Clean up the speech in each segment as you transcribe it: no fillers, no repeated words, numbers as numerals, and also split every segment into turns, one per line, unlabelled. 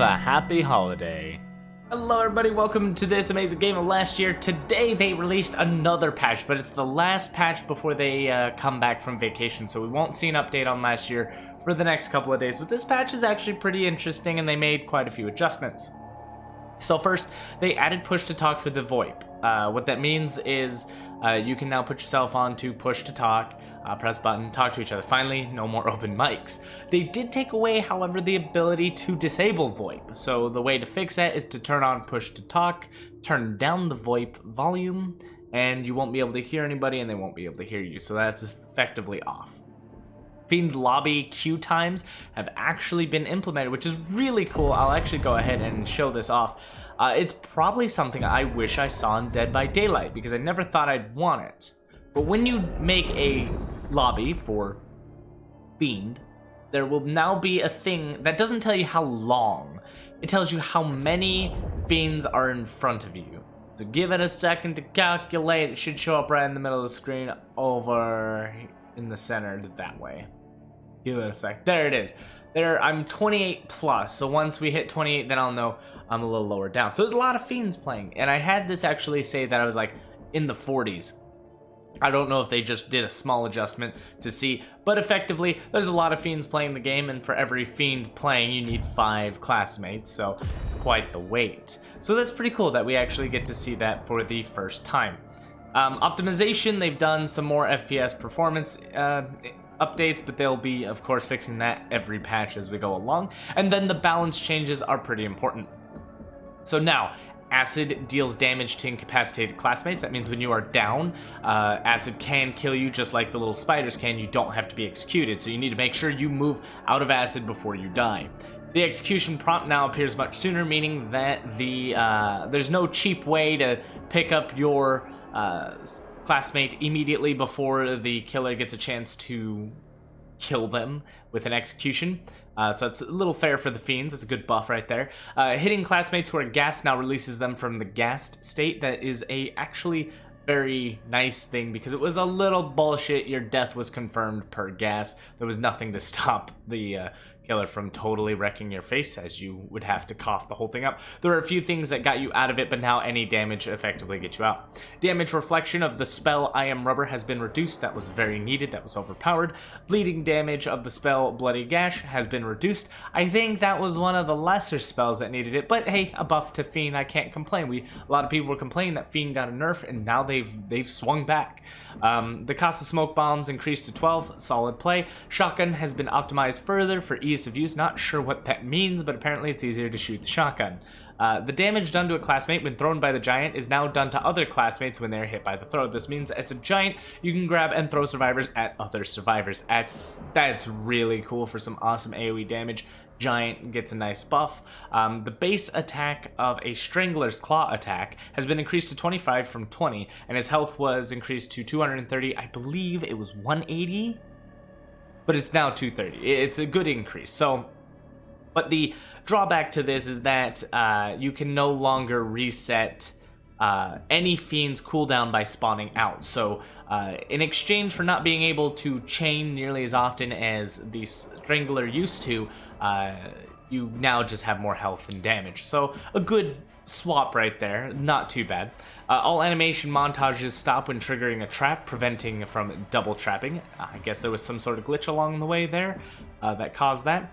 a happy holiday. Hello everybody, welcome to this amazing game of last year. Today they released another patch, but it's the last patch before they come back from vacation, so we won't see an update on last year for the next couple of days. But this patch is actually pretty interesting and they made quite a few adjustments. So first, they added push to talk for the VoIP. What that means is you can now put yourself on to push to talk, press button, talk to each other. Finally, no more open mics. They did take away, however, the ability to disable VoIP. So the way to fix that is to turn on push to talk, turn down the VoIP volume, and you won't be able to hear anybody and they won't be able to hear you. So that's effectively off. Fiend lobby queue times have actually been implemented, which is really cool. I'll actually go ahead and show this off. It's probably something I wish I saw in Dead by Daylight because I never thought I'd want it. But when you make a lobby for Fiend, there will now be a thing that doesn't tell you how long. It tells you how many Fiends are in front of you. So give it a second to calculate. It should show up right in the middle of the screen over in the center that way. Give it a sec. There it is. There, I'm 28 plus. So once we hit 28, then I'll know I'm a little lower down. So there's a lot of Fiends playing, and I had this actually say that I was like in the 40s. I don't know if they just did a small adjustment to see, but effectively, there's a lot of Fiends playing the game, and for every Fiend playing, you need 5 classmates, so it's quite the wait. So that's pretty cool that we actually get to see that for the first time. Optimization, they've done some more FPS performance updates, but they'll be, of course, fixing that every patch as we go along. And then the balance changes are pretty important. So now, acid deals damage to incapacitated classmates. That means when you are down, acid can kill you just like the little spiders can. You don't have to be executed, so you need to make sure you move out of acid before you die. The execution prompt now appears much sooner, meaning that there's no cheap way to pick up your classmate immediately before the killer gets a chance to kill them with an execution. So it's a little fair for the Fiends. It's a good buff right there. Hitting classmates who are gassed now releases them from the gassed state. That is a actually very nice thing because it was a little bullshit. Your death was confirmed per gas. There was nothing to stop the killer from totally wrecking your face, as you would have to cough the whole thing up. There are a few things that got you out of it, but now any damage effectively gets you out. Damage reflection of the spell I Am Rubber has been reduced. That was very needed. That was overpowered. Bleeding damage of the spell Bloody Gash has been reduced. I think that was one of the lesser spells that needed it, but hey, a buff to Fiend, I can't complain. A lot of people were complaining that Fiend got a nerf, and now they've swung back. The cost of smoke bombs increased to 12. Solid play. Shotgun has been optimized further for ease of use. Not sure what that means, but apparently it's easier to shoot the shotgun. The damage done to a classmate when thrown by the giant is now done to other classmates when they're hit by the throw. This means as a giant, you can grab and throw survivors at other survivors. That's really cool for some awesome AoE damage. Giant gets a nice buff. The base attack of a Strangler's Claw attack has been increased to 25 from 20, and his health was increased to 230. I believe it was 180, but it's now 230. It's a good increase. So, but the drawback to this is that you can no longer reset any Fiend's cooldown by spawning out. So in exchange for not being able to chain nearly as often as the Strangler used to, you now just have more health and damage. So a good swap right there, not too bad. All animation montages stop when triggering a trap, preventing from double trapping. I guess there was some sort of glitch along the way there that caused that.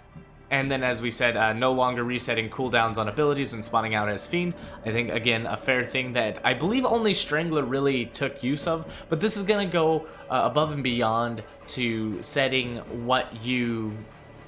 And then, as we said, no longer resetting cooldowns on abilities when spawning out as Fiend. I think, again, a fair thing that I believe only Strangler really took use of, but this is going to go above and beyond to setting what you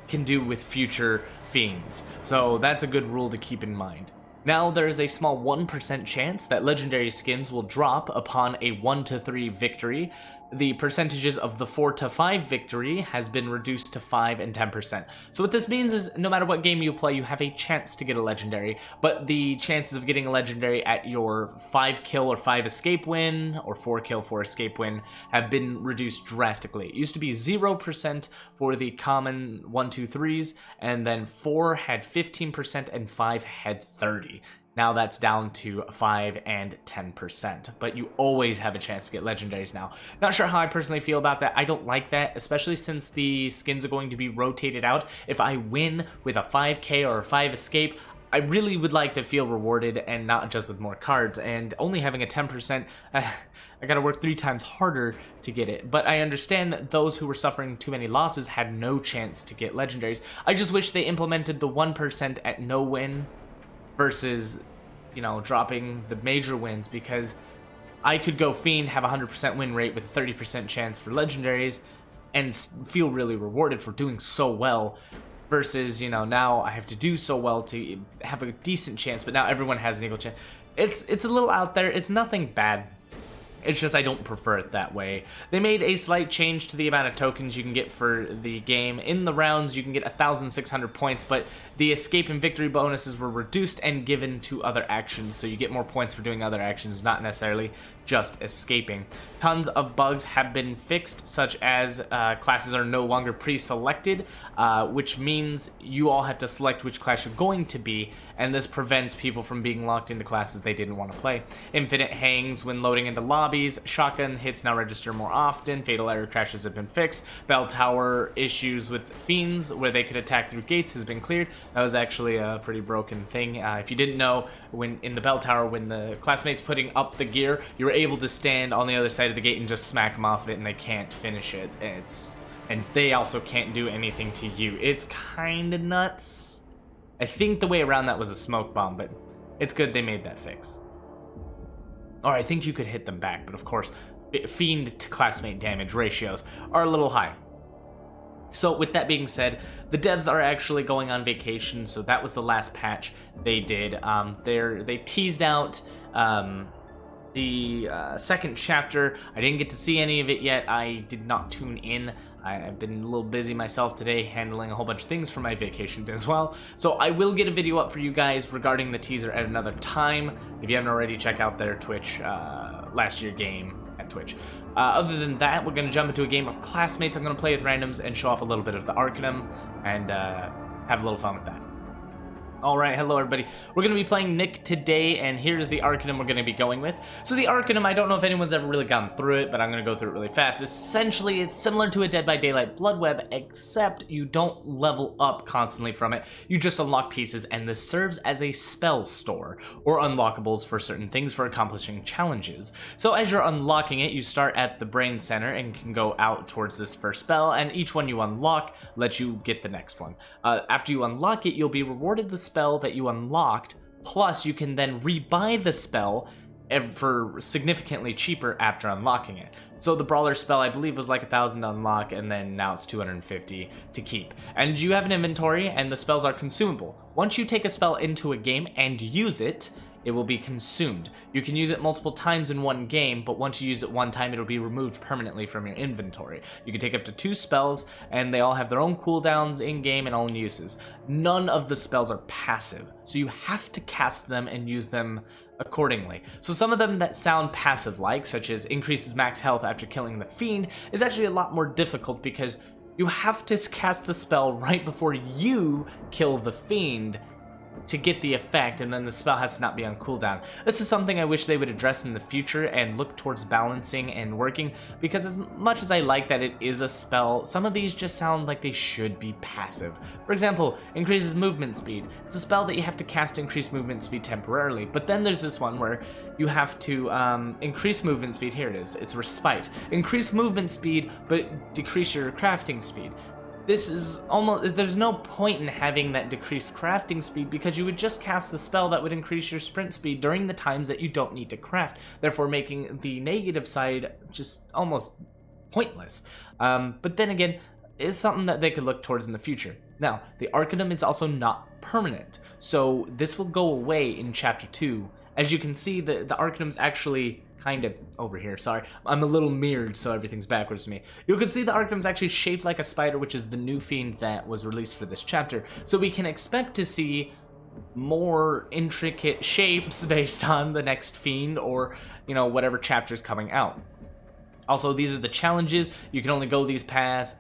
can do with future Fiends. So that's a good rule to keep in mind. Now there is a small 1% chance that legendary skins will drop upon a 1 to 3 victory. The percentages of the 4 to 5 victory has been reduced to 5 and 10%. So what this means is no matter what game you play, you have a chance to get a legendary, but the chances of getting a legendary at your 5 kill or 5 escape win or 4 kill 4 escape win have been reduced drastically. It used to be 0% for the common 1, 2, 3s, and then 4 had 15% and 5 had 30. Now that's down to 5 and 10%, but you always have a chance to get legendaries now. Not sure how I personally feel about that. I don't like that, especially since the skins are going to be rotated out. If I win with a 5k or a 5 escape, I really would like to feel rewarded and not just with more cards, and only having a 10%, I gotta work 3 times harder to get it. But I understand that those who were suffering too many losses had no chance to get legendaries. I just wish they implemented the 1% at no win versus, you know, dropping the major wins, because I could go Fiend, have a 100% win rate with 30% chance for legendaries, and feel really rewarded for doing so well. Versus, you know, now I have to do so well to have a decent chance, but now everyone has an equal chance. It's a little out there. It's nothing bad. It's just I don't prefer it that way. They made a slight change to the amount of tokens you can get for the game. In the rounds, you can get 1,600 points, but the escape and victory bonuses were reduced and given to other actions, so you get more points for doing other actions, not necessarily just escaping. Tons of bugs have been fixed, such as classes are no longer pre-selected, which means you all have to select which class you're going to be, and this prevents people from being locked into classes they didn't want to play. Infinite hangs when loading into lobbies, shotgun hits now register more often, fatal error crashes have been fixed, bell tower issues with fiends where they could attack through gates has been cleared. That was actually a pretty broken thing. If you didn't know, when in the bell tower, when the classmates putting up the gear, you were able to stand on the other side of the gate and just smack them off it, and they can't finish it. And they also can't do anything to you. It's kind of nuts. I think the way around that was a smoke bomb, but it's good they made that fix. Or I think you could hit them back, but of course, fiend to classmate damage ratios are a little high. So with that being said, the devs are actually going on vacation, so that was the last patch they did. They teased out the second chapter. I didn't get to see any of it yet. I did not tune in. I've been a little busy myself today handling a whole bunch of things for my vacation as well. So I will get a video up for you guys regarding the teaser at another time. If you haven't already, check out their Twitch last year game at Twitch. Other than that, we're going to jump into a game of classmates. I'm going to play with randoms and show off a little bit of the Arcanum and have a little fun with that. Alright, hello everybody. We're going to be playing Nick today, and here's the Arcanum we're going to be going with. So the Arcanum, I don't know if anyone's ever really gone through it, but I'm going to go through it really fast. Essentially, it's similar to a Dead by Daylight Bloodweb, except you don't level up constantly from it. You just unlock pieces, and this serves as a spell store, or unlockables for certain things for accomplishing challenges. So as you're unlocking it, you start at the brain center and can go out towards this first spell, and each one you unlock lets you get the next one. After you unlock it, you'll be rewarded the spell that you unlocked, plus you can then rebuy the spell for significantly cheaper after unlocking it. So the brawler spell I believe was like 1,000 to unlock, and then now it's 250 to keep. And you have an inventory, and the spells are consumable. Once you take a spell into a game and use it, it will be consumed. You can use it multiple times in one game, but once you use it one time, it'll be removed permanently from your inventory. You can take up to 2 spells, and they all have their own cooldowns in-game and own uses. None of the spells are passive, so you have to cast them and use them accordingly. So some of them that sound passive-like, such as increases max health after killing the fiend, is actually a lot more difficult because you have to cast the spell right before you kill the fiend to get the effect, and then the spell has to not be on cooldown. This is something I wish they would address in the future and look towards balancing and working, because as much as I like that it is a spell, some of these just sound like they should be passive. For example, increases movement speed. It's a spell that you have to cast to increase movement speed temporarily, but then there's this one where you have to increase movement speed. Here it is. It's respite. Increase movement speed, but decrease your crafting speed. This is almost, there's no point in having that decreased crafting speed, because you would just cast a spell that would increase your sprint speed during the times that you don't need to craft, therefore making the negative side just almost pointless. But then again, it's something that they could look towards in the future. Now, the Arcanum is also not permanent, so this will go away in Chapter 2. As you can see, the Arcanum's actually kind of over here, sorry. I'm a little mirrored, so everything's backwards to me. You can see the Arcanum's actually shaped like a spider, which is the new fiend that was released for this chapter. So we can expect to see more intricate shapes based on the next fiend, or, you know, whatever chapter's coming out. Also, these are the challenges. You can only go these paths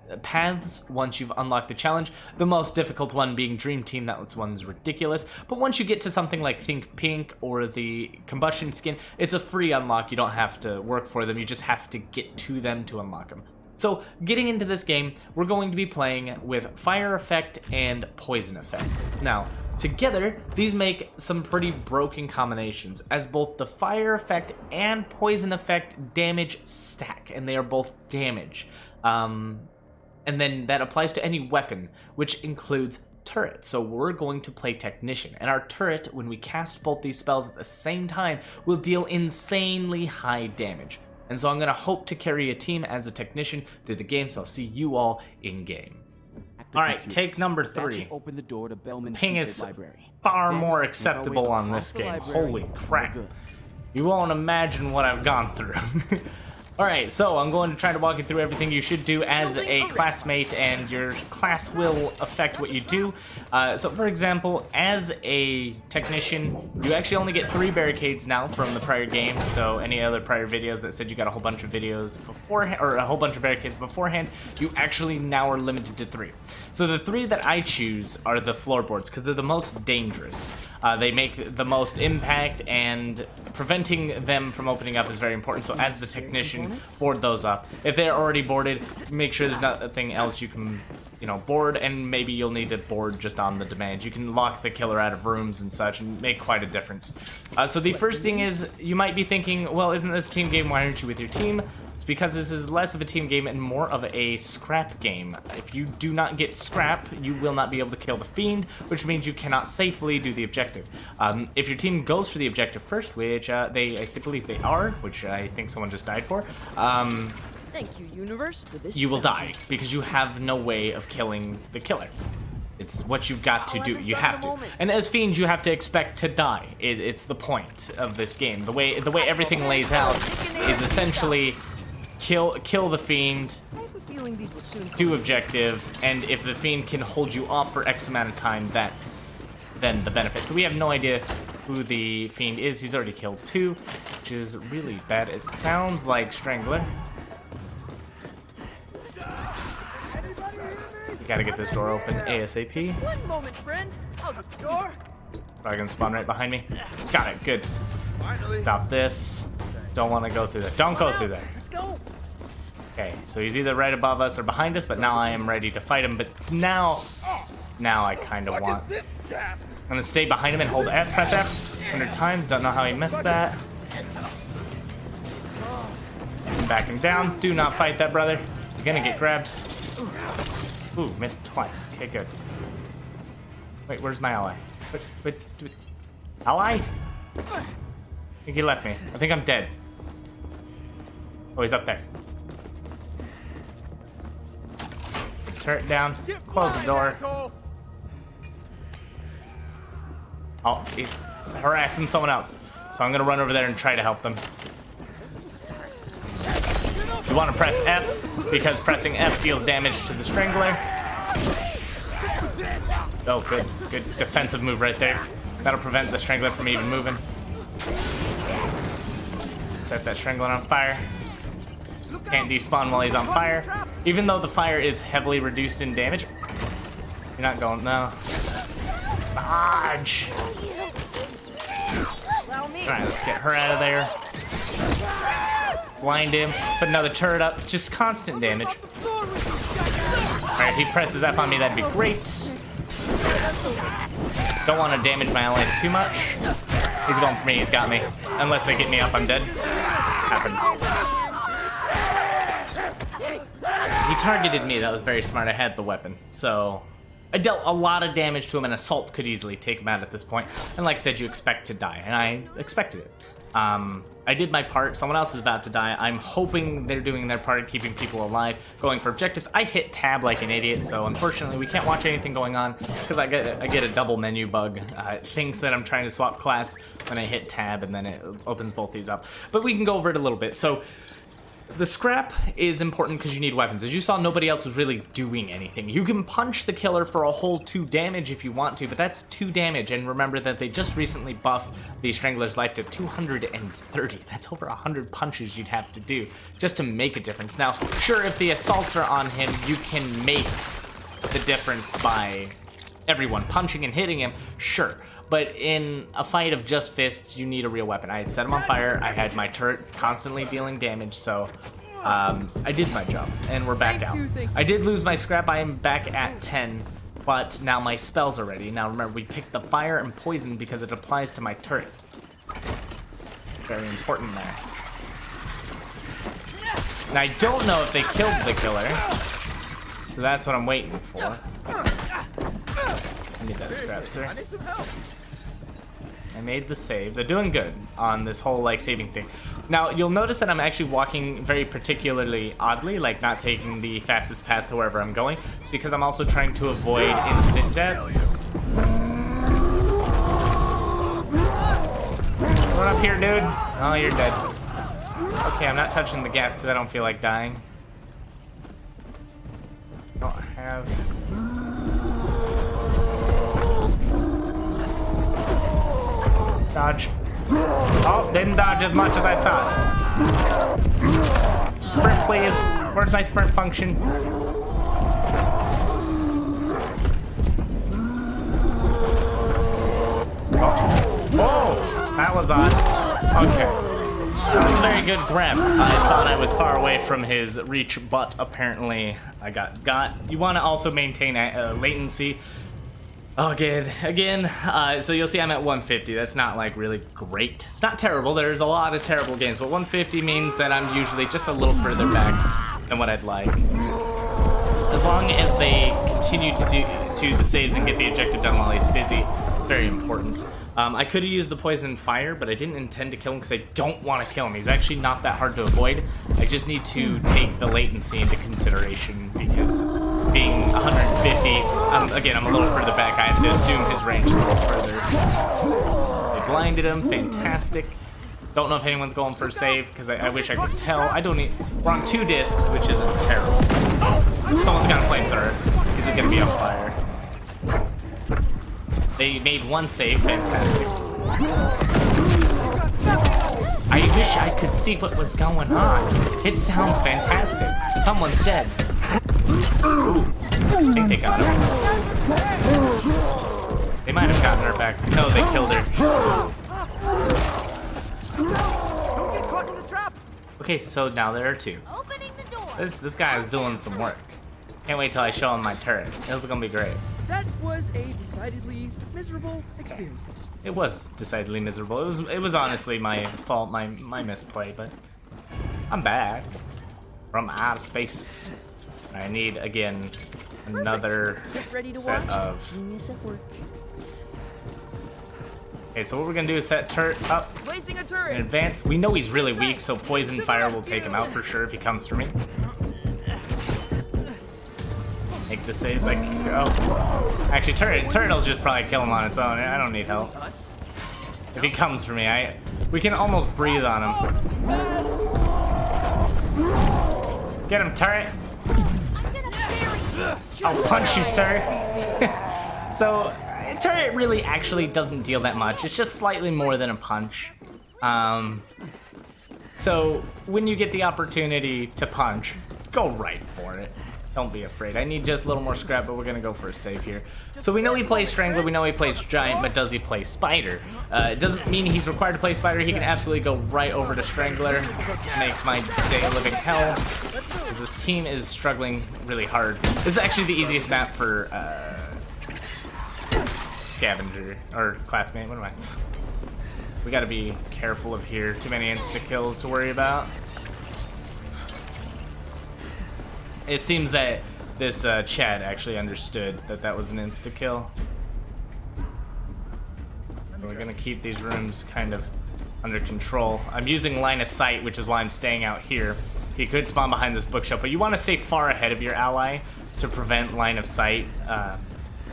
once you've unlocked the challenge. The most difficult one being Dream Team. That one's ridiculous. But once you get to something like Think Pink or the Combustion Skin, it's a free unlock. You don't have to work for them. You just have to get to them to unlock them. So, getting into this game, we're going to be playing with Fire Effect and Poison Effect. Now, Together, these make some pretty broken combinations, as both the fire effect and poison effect damage stack, and they are both damage. And then that applies to any weapon, which includes turret. So we're going to play Technician, and our turret, when we cast both these spells at the same time, will deal insanely high damage. And so I'm going to hope to carry a team as a Technician through the game, so I'll see you all in game. Alright, take number 3.
Open the door to Bellman's
Ping is
library.
far more acceptable on this game. Holy crap. You won't imagine what I've gone through. Alright, so I'm going to try to walk you through everything you should do as a classmate, and your class will affect what you do. So for example, as a Technician, you actually only get 3 barricades now from the prior game, so any other prior videos that said you got a whole bunch of videos beforehand, or a whole bunch of barricades beforehand, you actually now are limited to 3. So the 3 that I choose are the floorboards, because they're the most dangerous. They make the most impact, and preventing them from opening up is very important, so as the Technician, board those up. If they're already boarded, make sure there's nothing else you can, board, and maybe you'll need to board just on the demand. You can lock the killer out of rooms and such and make quite a difference. So the first thing is, you might be thinking, well, isn't this a team game? Why aren't you with your team? It's because this is less of a team game and more of a scrap game. If you do not get scrap, you will not be able to kill the Fiend, which means you cannot safely do the objective. If your team goes for the objective first, which I believe they are, which I think someone just died for,
thank you, universe, for this.
You will die because you have no way of killing the killer. It's what you've got to do. You have to. And as Fiends, you have to expect to die. It's the point of this game. The way everything lays out is essentially kill the Fiend, do objective, and if the Fiend can hold you off for X amount of time, that's then the benefit. So we have no idea who the Fiend is. He's already killed 2, which is really bad. It sounds like Strangler. Gotta get this door open ASAP.
One moment, friend. I'll get the door.
Probably gonna spawn right behind me. Got it, good. Stop this. Don't want to go through that. Don't go through there.
Let's go.
Okay, so he's either right above us or behind us, but now I am ready to fight him. But now I kind of want. I'm gonna stay behind him and hold F, press F 100 times. Don't know how he missed that. Back him down. Do not fight that, brother. You're gonna get grabbed. Ooh, missed twice. Okay, good. Wait, where's my ally? Wait. Ally? I think he left me. I think I'm dead. Oh, he's up there. Turret down. Close the door. Oh, he's harassing someone else. So I'm gonna run over there and try to help them. You want to press F, because pressing F deals damage to the Strangler. Oh, good defensive move right there. That'll prevent the Strangler from even moving. Set that Strangler on fire. Can't despawn while he's on fire. Even though the fire is heavily reduced in damage. You're not going, no. Dodge! Alright, let's get her out of there. Blind him, put another turret up, just constant damage. Alright, if he presses F on me, that'd be great. Don't want to damage my allies too much. He's going for me, he's got me. Unless they get me up, I'm dead. Happens. He targeted me, that was very smart. I had the weapon, so I dealt a lot of damage to him, and Assault could easily take him out at this point. And like I said, you expect to die, and I expected it. I did my part. Someone else is about to die. I'm hoping they're doing their part, keeping people alive, going for objectives. I hit tab like an idiot, so unfortunately we can't watch anything going on because I get a double menu bug. It thinks that I'm trying to swap class when I hit tab, and then it opens both these up. But we can go over it a little bit. So the scrap is important because you need weapons. As you saw, nobody else was really doing anything. You can punch the killer for a whole 2 damage if you want to, but that's 2 damage. And remember that they just recently buffed the Strangler's life to 230. That's over 100 punches you'd have to do just to make a difference. Now, sure, if the assaults are on him, you can make the difference by everyone punching and hitting him, sure. But in a fight of just fists, you need a real weapon. I had set him on fire. I had my turret constantly dealing damage, so I did my job, and we're back down. I did lose my scrap. I am back at 10. but now my spells are ready. Now remember, we picked the fire and poison because it applies to my turret. Very important there. And I don't know if they killed the killer, so that's what I'm waiting for. I need that scrap, sir.
I need some help.
I made the save. They're doing good on this whole like saving thing. Now you'll notice that I'm actually walking very particularly oddly, like not taking the fastest path to wherever I'm going. It's because I'm also trying to avoid instant deaths. Run up here, dude. Oh, you're dead. Okay, I'm not touching the gas because I don't feel like dying. Don't have... Dodge. Oh, didn't dodge as much as I thought. Sprint, please. Where's my sprint function? Oh, that was odd. Okay. Very good grab. I thought I was far away from his reach, but apparently I got. You want to also maintain latency. Oh, good. Again, so you'll see I'm at 150. That's not like really great. It's not terrible. There's a lot of terrible games, but 150 means that I'm usually just a little further back than what I'd like. As long as they continue to do the saves and get the objective done while he's busy, it's very important. I could have used the poison and fire, but I didn't intend to kill him because I don't want to kill him. He's actually not that hard to avoid. I just need to take the latency into consideration because being 150, again, I'm a little further back. I have to assume his range is a little further. They blinded him. Fantastic. Don't know if anyone's going for a save because I wish I could tell. I don't need... We're on 2 discs, which isn't terrible. Someone's got a flamethrower. Is it going to be on fire? They made 1 save. Fantastic. I wish I could see what was going on. It sounds fantastic. Someone's dead. Ooh. I think they got her. They might have gotten her back. No, they killed her.
Don't get caught in the trap.
Okay, so now there are 2.
Opening the door.
This guy is doing some work. Can't wait till I show him my turret. It's gonna be great.
That was a decidedly miserable experience.
It was decidedly miserable. It was honestly my fault, my misplay, but I'm back from outer space. I need again another
Get ready to
set
watch
of.
genius at work.
Okay, so what we're gonna do is set turret up
Placing a
in
turret.
advance. We know he's really weak, so poison fire will take him out for sure if he comes for me. Make the saves like oh. Actually, turret will just probably kill him on its own. I don't need help. If he comes for me, we can almost breathe on him. Get him, turret. I'll punch you, sir. So, turret really actually doesn't deal that much. It's just slightly more than a punch. So, when you get the opportunity to punch, go right for it. Don't be afraid. I need just a little more scrap, but we're gonna go for a save here. So we know he plays Strangler, we know he plays Giant, but does he play Spider? It doesn't mean he's required to play Spider. He can absolutely go right over to Strangler, make my day a living hell, because this team is struggling really hard. This is actually the easiest map for Scavenger, or Classmate, what am I? We gotta be careful of here. Too many insta-kills to worry about. It seems that this Chad actually understood that that was an insta-kill. We're gonna keep these rooms kind of under control. I'm using line of sight, which is why I'm staying out here. He could spawn behind this bookshelf, but you want to stay far ahead of your ally to prevent line of sight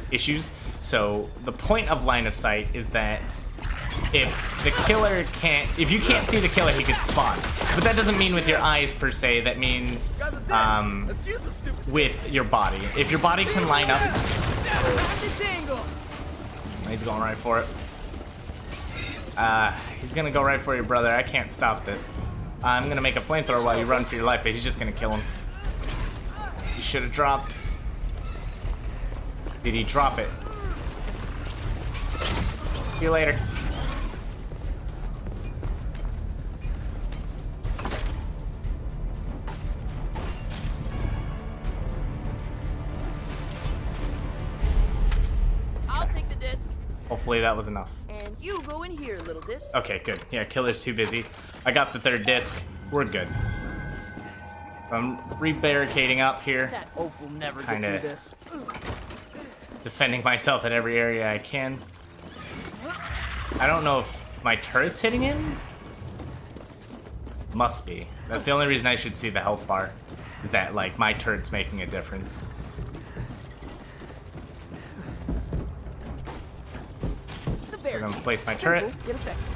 issues. So the point of line of sight is that if you can't see the killer, he could spawn. But that doesn't mean with your eyes per se. That means with your body. If your body can line up, he's going right for it. He's gonna go right for you, brother. I can't stop this. I'm gonna make a flamethrower while you run for your life, but he's just gonna kill him. He should have dropped. Did he drop it? See you later. Hopefully that was enough.
And you go in here, little disc.
Okay, good. Yeah, killer's too busy. I got the third disc. We're good. I'm re-barricading up here.
That oaf will never get
Kinda
through this.
defending myself in every area I can. I don't know if my turret's hitting him. Must be. That's the only reason I should see the health bar. Is that, like, my turret's making a difference. So I'm gonna place my turret.
Get effective.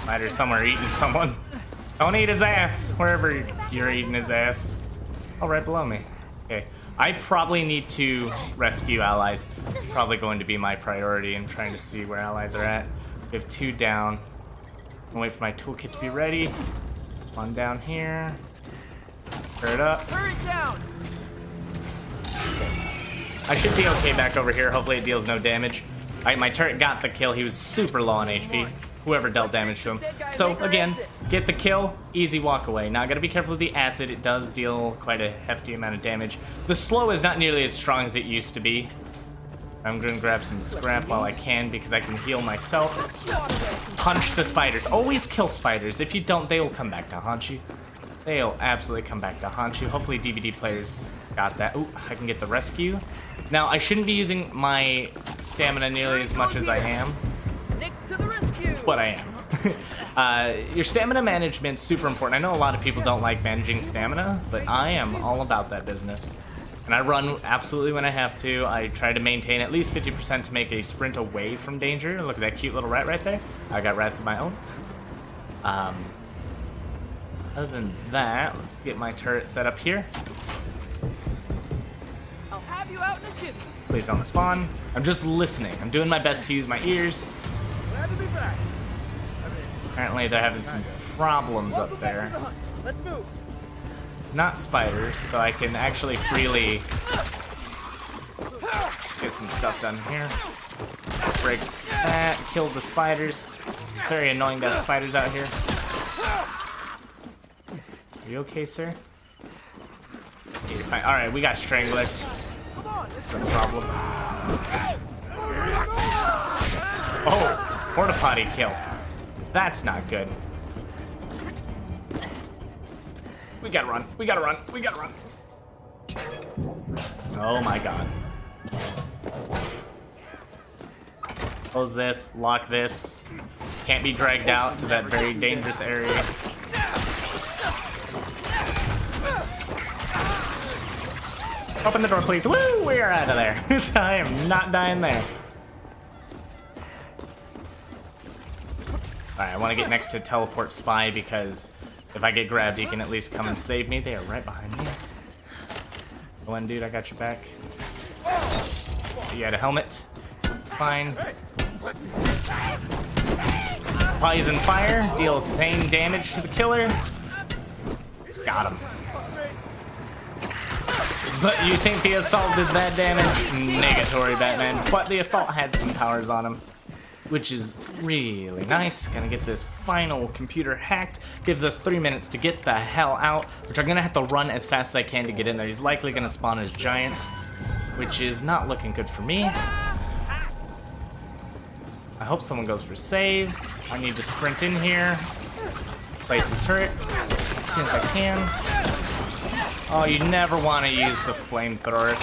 Spider's somewhere eating someone. Don't eat his ass, wherever you're eating his ass. Oh, right below me. Okay. I probably need to rescue allies. Probably going to be my priority in trying to see where allies are at. We have 2 down. I'll wait for my toolkit to be ready. One down here. Turret up.
Turret down.
I should be okay back over here. Hopefully it deals no damage. Alright, my turret got the kill. He was super low on HP. Whoever dealt damage to him. So, again, get the kill, easy walk away. Now, I gotta be careful with the acid. It does deal quite a hefty amount of damage. The slow is not nearly as strong as it used to be. I'm gonna grab some scrap while I can because I can heal myself. Punch the spiders. Always kill spiders. If you don't, they will come back to haunt you. They'll absolutely come back to haunt you. Hopefully DVD players got that. Ooh, I can get the rescue. Now, I shouldn't be using my stamina nearly as much as I am.
Nick to the rescue.
But I am. Your stamina management's super important. I know a lot of people don't like managing stamina, but I am all about that business. And I run absolutely when I have to. I try to maintain at least 50% to make a sprint away from danger. Look at that cute little rat right there. I got rats of my own. Other than that, let's get my turret set up here.
I'll have you out in a jiffy.
Please don't spawn. I'm just listening. I'm doing my best to use my ears.
Glad to be back.
Apparently they're having some problems up
Welcome back
there.
to the hunt. Let's move.
Not spiders, so I can actually freely get some stuff done here. Break that, kill the spiders. It's very annoying to have spiders out here. Are you okay, sir? Yeah, you're fine. Alright, we got Strangler. That's no problem. Oh, porta potty kill. That's not good. We gotta run. We gotta run. We gotta run. Oh my god. Close this. Lock this. Can't be dragged out to that very dangerous area. Open the door, please. Woo! We are out of there. I am not dying there. Alright, I want to get next to Teleport Spy because if I get grabbed, he can at least come and save me. They are right behind me. Go in, dude. I got your back. You had a helmet. It's fine. Poison Fire deals same damage to the killer. Got him. But you think the Assault did that damage? Negatory, Batman. But the Assault had some powers on him, which is really nice. Gonna get this final computer hacked. Gives us 3 minutes to get the hell out, which I'm gonna have to run as fast as I can to get in there. He's likely gonna spawn as giants, which is not looking good for me. I hope someone goes for save. I need to sprint in here, place the turret as soon as I can. Oh, you never want to use the flamethrower.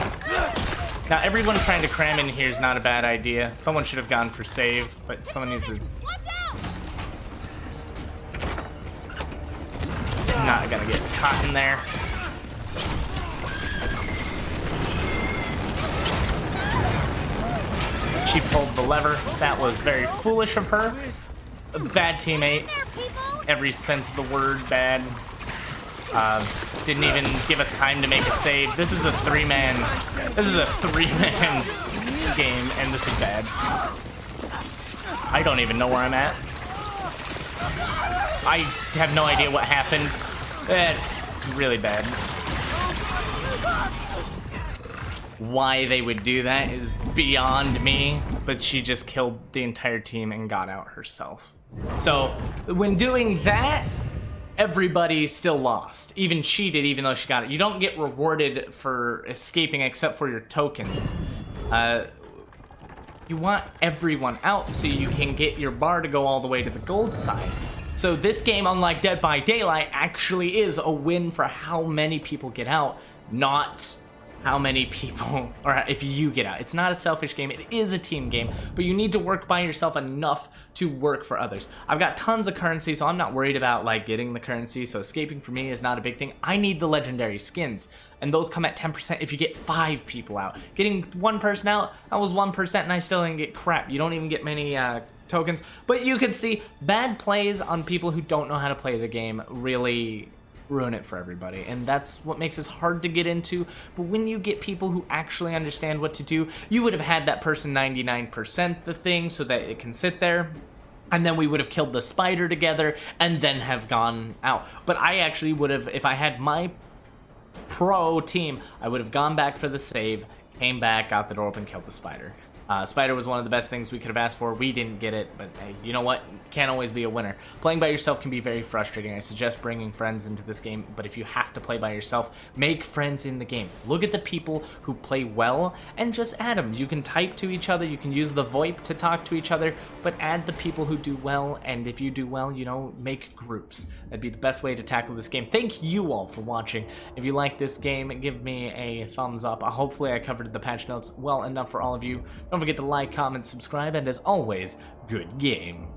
Now, everyone trying to cram in here is not a bad idea. Someone should have gone for save, but someone needs to... Not gonna get caught in there. She pulled the lever. That was very foolish of her. A bad teammate. Every sense of the word bad. Didn't even give us time to make a save. This is a three-man game, and this is bad. I don't even know where I'm at. I have no idea what happened. That's really bad. Why they would do that is beyond me, but she just killed the entire team and got out herself. So, when doing that, everybody still lost. Even she did, even though she got it. You don't get rewarded for escaping except for your tokens. You want everyone out so you can get your bar to go all the way to the gold side. So this game, unlike Dead by Daylight, actually is a win for how many people get out, not how many people, or if you get out. It's not a selfish game, it is a team game, but you need to work by yourself enough to work for others. I've got tons of currency, so I'm not worried about like getting the currency, so escaping for me is not a big thing. I need the legendary skins, and those come at 10% if you get 5 people out. Getting 1 person out, that was 1% and I still didn't get crap. You don't even get many tokens, but you can see bad plays on people who don't know how to play the game really ruin it for everybody, and that's what makes this hard to get into. But when you get people who actually understand what to do, you would have had that person 99% the thing so that it can sit there, and then we would have killed the spider together and then have gone out. But I actually would have, if I had my pro team, I would have gone back for the save, came back, got the door open, killed the spider. Spider was one of the best things we could have asked for. We didn't get it, but hey, you know what? Can't always be a winner. Playing by yourself can be very frustrating. I suggest bringing friends into this game, but if you have to play by yourself, make friends in the game. Look at the people who play well and just add them. You can type to each other, you can use the VoIP to talk to each other, but add the people who do well, and if you do well, you know, make groups. That'd be the best way to tackle this game. Thank you all for watching. If you like this game, give me a thumbs up. Hopefully I covered the patch notes well enough for all of you. Don't forget to like, comment, subscribe, and as always, good game.